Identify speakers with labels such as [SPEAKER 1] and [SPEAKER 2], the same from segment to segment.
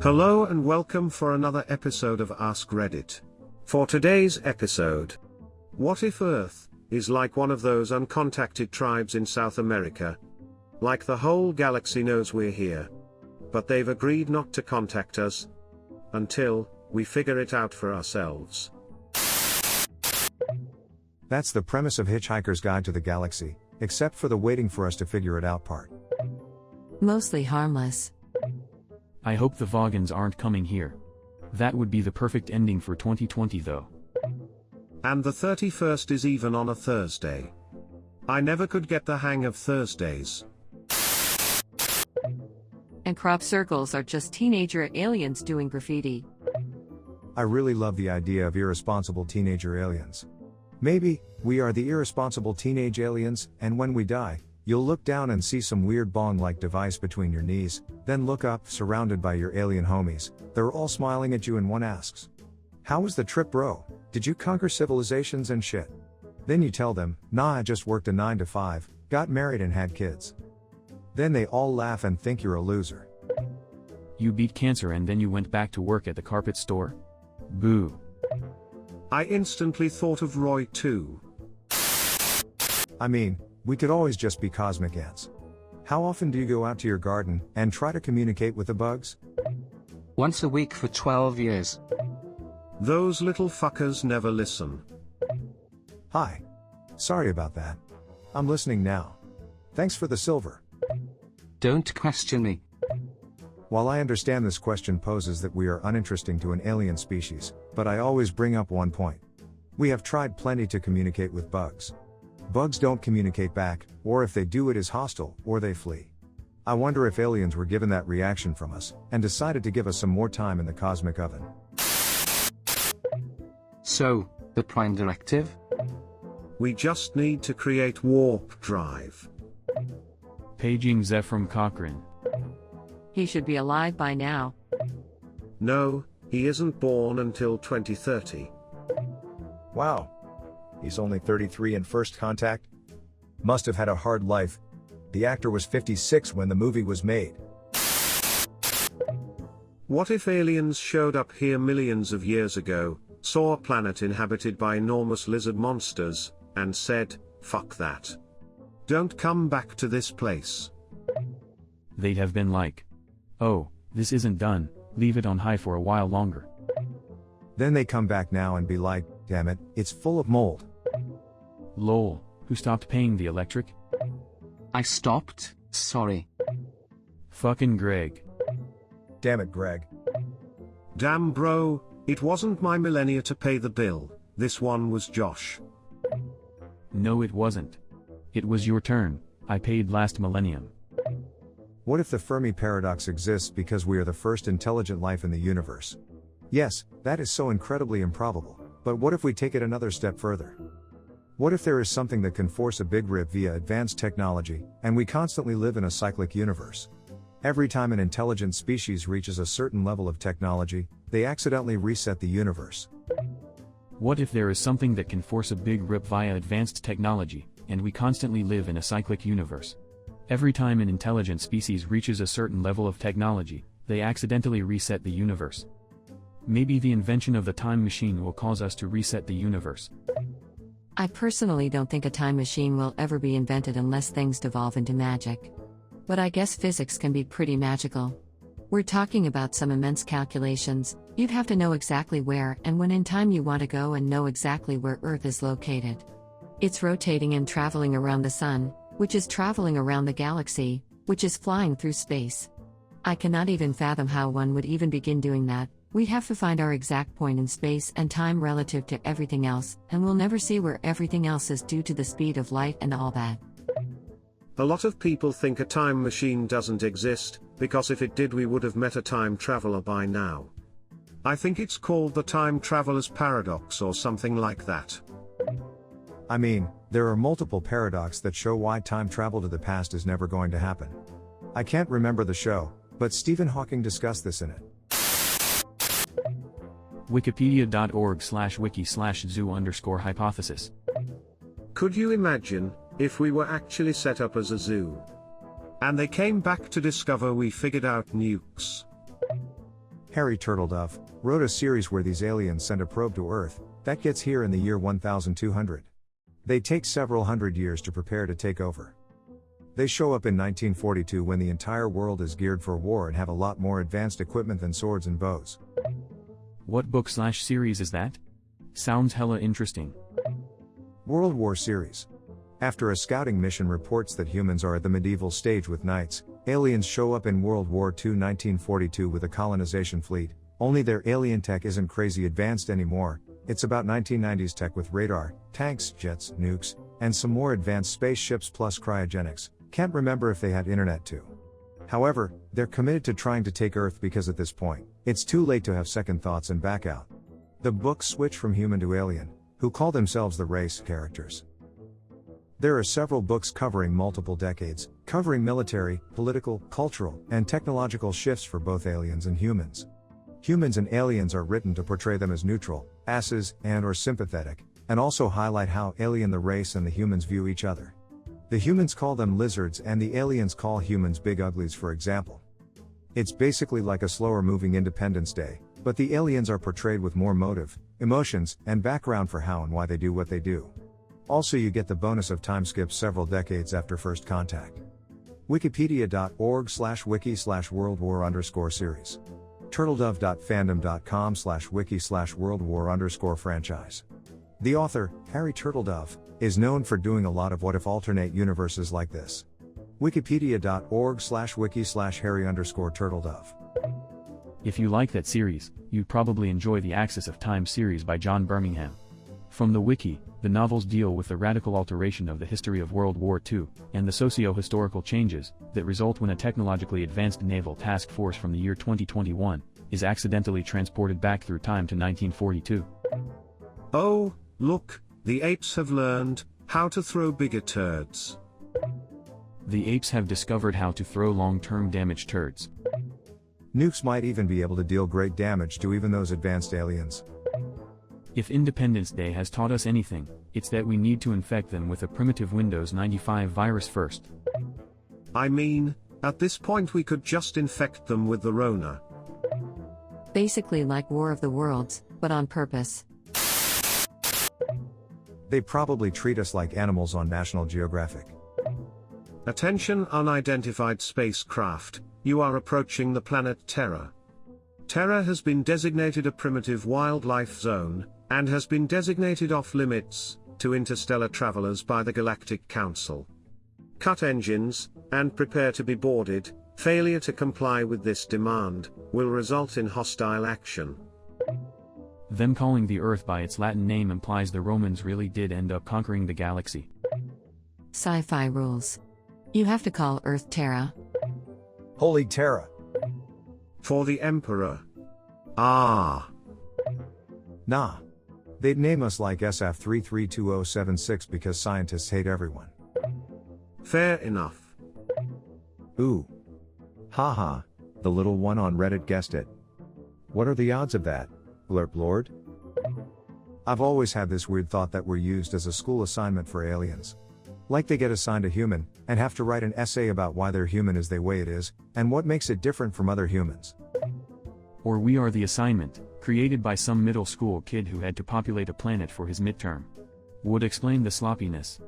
[SPEAKER 1] Hello and welcome for another episode of Ask Reddit. For today's episode, what if Earth is like one of those uncontacted tribes in South America? Like the whole galaxy knows we're here, but they've agreed not to contact us until we figure it out for ourselves.
[SPEAKER 2] That's the premise of Hitchhiker's Guide to the Galaxy, except for the waiting for us to figure it out part.
[SPEAKER 3] Mostly harmless.
[SPEAKER 4] I hope the Vogons aren't coming here. That would be the perfect ending for 2020 though.
[SPEAKER 1] And the 31st is even on a Thursday. I never could get the hang of Thursdays.
[SPEAKER 3] And crop circles are just teenager aliens doing graffiti.
[SPEAKER 2] I really love the idea of irresponsible teenager aliens. Maybe, we are the irresponsible teenage aliens, and when we die, you'll look down and see some weird bong-like device between your knees, then look up, surrounded by your alien homies. They're all smiling at you and one asks, "How was the trip, bro? Did you conquer civilizations and shit?" Then you tell them, "Nah, I just worked a 9 to 5, got married and had kids." Then they all laugh and think you're a loser.
[SPEAKER 4] You beat cancer and then you went back to work at the carpet store? Boo.
[SPEAKER 1] I instantly thought of Roy too.
[SPEAKER 2] I mean, we could always just be cosmic ants. How often do you go out to your garden and try to communicate with the bugs?
[SPEAKER 5] Once a week for 12 years.
[SPEAKER 1] Those little fuckers never listen.
[SPEAKER 2] Hi. Sorry about that. I'm listening now. Thanks for the silver.
[SPEAKER 5] Don't question me.
[SPEAKER 2] While I understand this question poses that we are uninteresting to an alien species, but I always bring up one point. We have tried plenty to communicate with bugs. Bugs don't communicate back, or if they do it is hostile, or they flee. I wonder if aliens were given that reaction from us, and decided to give us some more time in the cosmic oven.
[SPEAKER 5] So, the Prime Directive?
[SPEAKER 1] We just need to create warp drive.
[SPEAKER 4] Paging Zephram Cochrane.
[SPEAKER 3] He should be alive by now.
[SPEAKER 1] No, he isn't born until 2030.
[SPEAKER 2] Wow. He's only 33 in First Contact? Must have had a hard life. The actor was 56 when the movie was made.
[SPEAKER 1] What if aliens showed up here millions of years ago, saw a planet inhabited by enormous lizard monsters, and said, "Fuck that. Don't come back to this place."
[SPEAKER 4] They'd have been like, "Oh, this isn't done, leave it on high for a while longer."
[SPEAKER 2] Then they come back now and be like, "Damn it, it's full of mold."
[SPEAKER 4] Lol, who stopped paying the electric?
[SPEAKER 5] I stopped, sorry.
[SPEAKER 4] Fucking Greg.
[SPEAKER 2] Damn it, Greg.
[SPEAKER 1] Damn bro, it wasn't my millennia to pay the bill, this one was Josh.
[SPEAKER 4] No, it wasn't. It was your turn, I paid last millennium.
[SPEAKER 2] What if the Fermi paradox exists because we are the first intelligent life in the universe? Yes, that is so incredibly improbable, but what if we take it another step further? What if there is something that can force a big rip via advanced technology, and we constantly live in a cyclic universe? Every time an intelligent species reaches a certain level of technology, they accidentally reset the universe.
[SPEAKER 4] What if there is something that can force a big rip via advanced technology, and we constantly live in a cyclic universe? Every time an intelligent species reaches a certain level of technology, they accidentally reset the universe. Maybe the invention of the time machine will cause us to reset the universe.
[SPEAKER 3] I personally don't think a time machine will ever be invented unless things devolve into magic. But I guess physics can be pretty magical. We're talking about some immense calculations. You'd have to know exactly where and when in time you want to go and know exactly where Earth is located. It's rotating and traveling around the sun, which is traveling around the galaxy, which is flying through space. I cannot even fathom how one would even begin doing that. We'd have to find our exact point in space and time relative to everything else, and we'll never see where everything else is due to the speed of light and all that.
[SPEAKER 1] A lot of people think a time machine doesn't exist, because if it did we would have met a time traveler by now. I think it's called the time traveler's paradox or something like that.
[SPEAKER 2] I mean, there are multiple paradoxes that show why time travel to the past is never going to happen. I can't remember the show, but Stephen Hawking discussed this in it.
[SPEAKER 4] Wikipedia.org/wiki/zoo_hypothesis.
[SPEAKER 1] Could you imagine, if we were actually set up as a zoo? And they came back to discover we figured out nukes.
[SPEAKER 2] Harry Turtledove, wrote a series where these aliens send a probe to Earth that gets here in the year 1200. They take several hundred years to prepare to take over. They show up in 1942 when the entire world is geared for war and have a lot more advanced equipment than swords and bows.
[SPEAKER 4] What book/series is that? Sounds hella interesting.
[SPEAKER 2] World War series. After a scouting mission reports that humans are at the medieval stage with knights, aliens show up in World War II 1942 with a colonization fleet, only their alien tech isn't crazy advanced anymore, it's about 1990s tech with radar, tanks, jets, nukes, and some more advanced spaceships plus cryogenics. Can't remember if they had internet too. However, they're committed to trying to take Earth because at this point, it's too late to have second thoughts and back out. The books switch from human to alien, who call themselves the race characters. There are several books covering multiple decades, covering military, political, cultural, and technological shifts for both aliens and humans. Humans and aliens are written to portray them as neutral, asses, and/or sympathetic, and also highlight how alien the race and the humans view each other. The humans call them lizards and the aliens call humans big uglies, for example. It's basically like a slower moving Independence Day, but the aliens are portrayed with more motive, emotions, and background for how and why they do what they do. Also, you get the bonus of time skips several decades after first contact. Wikipedia.org/wiki/worldwar_series. turtledove.fandom.com/wiki/worldwar_franchise. The author, Harry Turtledove, is known for doing a lot of what if alternate universes like this. Wikipedia.org/wiki/Harry_Turtledove.
[SPEAKER 4] If you like that series, you'd probably enjoy the Axis of Time series by John Birmingham. From the wiki, the novels deal with the radical alteration of the history of World War II, and the socio-historical changes that result when a technologically advanced naval task force from the year 2021 is accidentally transported back through time to 1942.
[SPEAKER 1] Oh, look, the apes have learned how to throw bigger turds.
[SPEAKER 4] The apes have discovered how to throw long-term damage turds.
[SPEAKER 2] Nukes might even be able to deal great damage to even those advanced aliens.
[SPEAKER 4] If Independence Day has taught us anything, it's that we need to infect them with a primitive Windows 95 virus first.
[SPEAKER 1] I mean, at this point we could just infect them with the Rona.
[SPEAKER 3] Basically like War of the Worlds, but on purpose.
[SPEAKER 2] They probably treat us like animals on National Geographic.
[SPEAKER 1] Attention unidentified spacecraft, you are approaching the planet Terra. Terra has been designated a primitive wildlife zone, and has been designated off-limits to interstellar travelers by the Galactic Council. Cut engines, and prepare to be boarded. Failure to comply with this demand will result in hostile action.
[SPEAKER 4] Them calling the Earth by its Latin name implies the Romans really did end up conquering the galaxy.
[SPEAKER 3] Sci-fi rules. You have to call Earth Terra.
[SPEAKER 2] Holy Terra.
[SPEAKER 1] For the Emperor. Ah.
[SPEAKER 2] Nah. They'd name us like SF332076 because scientists hate everyone.
[SPEAKER 1] Fair enough.
[SPEAKER 2] Ooh. Haha, the little one on Reddit guessed it. What are the odds of that, Blurp Lord? I've always had this weird thought that we're used as a school assignment for aliens. Like they get assigned a human, and have to write an essay about why their human is the way it is, and what makes it different from other humans.
[SPEAKER 4] Or we are the assignment, created by some middle school kid who had to populate a planet for his midterm. Would explain the sloppiness.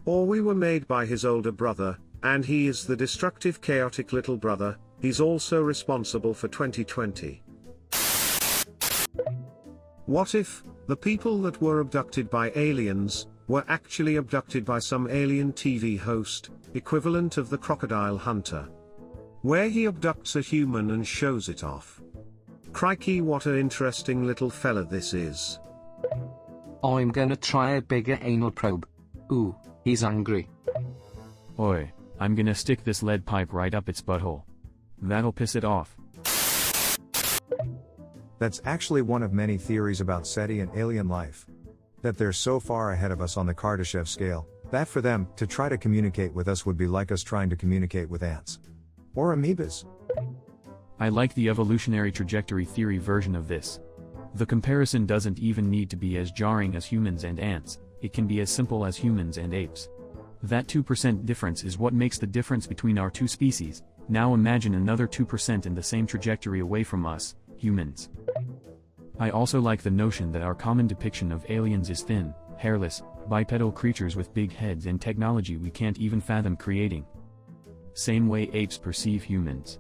[SPEAKER 1] Or we were made by his older brother, and he is the destructive chaotic little brother, he's also responsible for 2020. What if, the people that were abducted by aliens, were actually abducted by some alien TV host, equivalent of the Crocodile Hunter? Where he abducts a human and shows it off. Crikey, what an interesting little fella this is.
[SPEAKER 5] I'm gonna try a bigger anal probe. Ooh, he's angry.
[SPEAKER 4] Oi, I'm gonna stick this lead pipe right up its butthole. That'll piss it off.
[SPEAKER 2] That's actually one of many theories about SETI and alien life. That they're so far ahead of us on the Kardashev scale, that for them, to try to communicate with us would be like us trying to communicate with ants. Or amoebas.
[SPEAKER 4] I like the evolutionary trajectory theory version of this. The comparison doesn't even need to be as jarring as humans and ants, it can be as simple as humans and apes. That 2% difference is what makes the difference between our two species. Now imagine another 2% in the same trajectory away from us, humans. I also like the notion that our common depiction of aliens is thin, hairless, bipedal creatures with big heads and technology we can't even fathom creating. Same way apes perceive humans.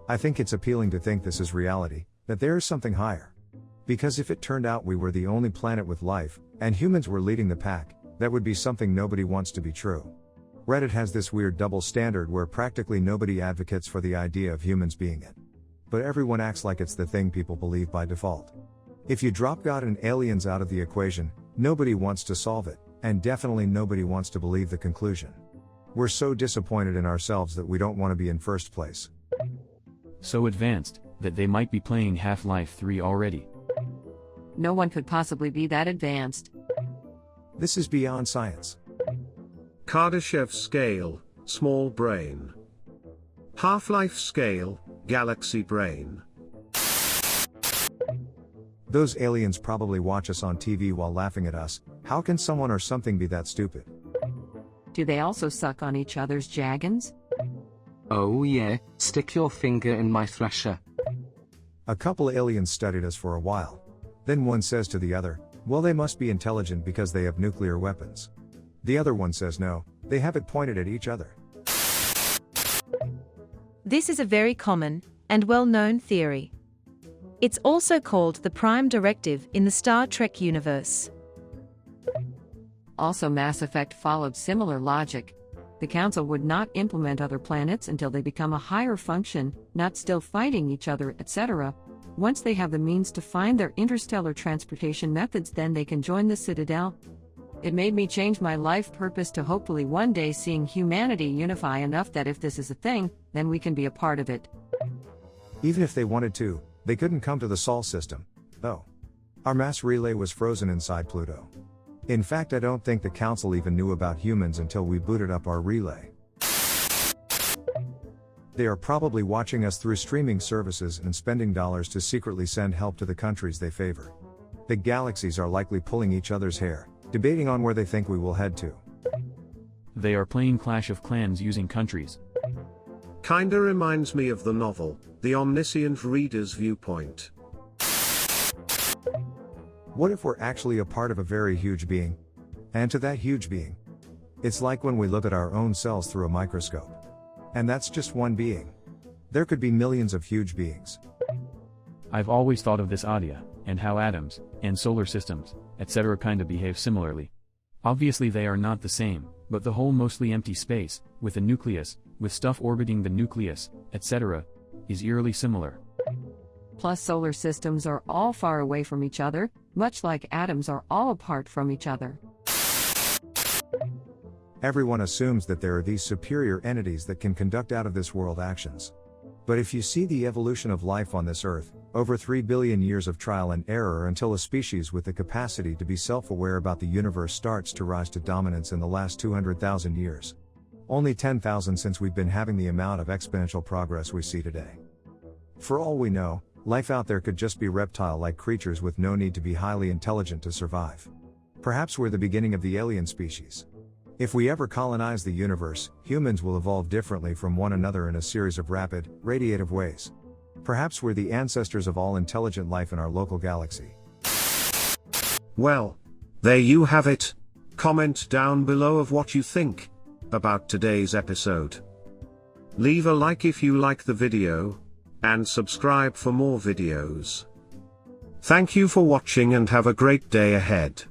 [SPEAKER 2] I think it's appealing to think this is reality, that there is something higher. Because if it turned out we were the only planet with life, and humans were leading the pack, that would be something nobody wants to be true. Reddit has this weird double standard where practically nobody advocates for the idea of humans being it. But everyone acts like it's the thing people believe by default. If you drop God and aliens out of the equation, nobody wants to solve it, and definitely nobody wants to believe the conclusion. We're so disappointed in ourselves that we don't want to be in first place.
[SPEAKER 4] So advanced, that they might be playing Half-Life 3 already.
[SPEAKER 3] No one could possibly be that advanced.
[SPEAKER 2] This is beyond science.
[SPEAKER 1] Kardashev scale, small brain. Half-Life scale, galaxy brain.
[SPEAKER 2] Those aliens probably watch us on TV while laughing at us. How can someone or something be that stupid?
[SPEAKER 3] Do they also suck on each other's jaggins?
[SPEAKER 5] Oh yeah, stick your finger in my thresher.
[SPEAKER 2] A couple aliens studied us for a while. Then one says to the other, well, they must be intelligent because they have nuclear weapons. The other one says no, they have it pointed at each other.
[SPEAKER 6] This is a very common and well-known theory. It's also called the Prime Directive in the Star Trek universe.
[SPEAKER 3] Also, Mass Effect followed similar logic. The Council would not implement other planets until they become a higher function, not still fighting each other, etc. Once they have the means to find their interstellar transportation methods, then they can join the Citadel. It made me change my life purpose to hopefully one day seeing humanity unify enough that if this is a thing, then we can be a part of it.
[SPEAKER 2] Even if they wanted to, they couldn't come to the Sol system, though. Our mass relay was frozen inside Pluto. In fact, I don't think the Council even knew about humans until we booted up our relay. They are probably watching us through streaming services and spending dollars to secretly send help to the countries they favor. The galaxies are likely pulling each other's hair, debating on where they think we will head to.
[SPEAKER 4] They are playing Clash of Clans using countries.
[SPEAKER 1] Kinda reminds me of the novel, The Omniscient Reader's Viewpoint.
[SPEAKER 2] What if we're actually a part of a very huge being? And to that huge being? It's like when we look at our own cells through a microscope. And that's just one being. There could be millions of huge beings.
[SPEAKER 4] I've always thought of this idea, and how atoms, and solar systems, etc. kinda behave similarly. Obviously they are not the same, but the whole mostly empty space, with a nucleus, with stuff orbiting the nucleus, etc., is eerily similar.
[SPEAKER 3] Plus, solar systems are all far away from each other, much like atoms are all apart from each other.
[SPEAKER 2] Everyone assumes that there are these superior entities that can conduct out-of-this-world actions. But if you see the evolution of life on this Earth, over 3 billion years of trial and error until a species with the capacity to be self-aware about the universe starts to rise to dominance in the last 200,000 years. Only 10,000 since we've been having the amount of exponential progress we see today. For all we know, life out there could just be reptile-like creatures with no need to be highly intelligent to survive. Perhaps we're the beginning of the alien species. If we ever colonize the universe, humans will evolve differently from one another in a series of rapid, radiative ways. Perhaps we're the ancestors of all intelligent life in our local galaxy.
[SPEAKER 1] Well, there you have it. Comment down below of what you think about today's episode. Leave a like if you like the video, and subscribe for more videos. Thank you for watching and have a great day ahead.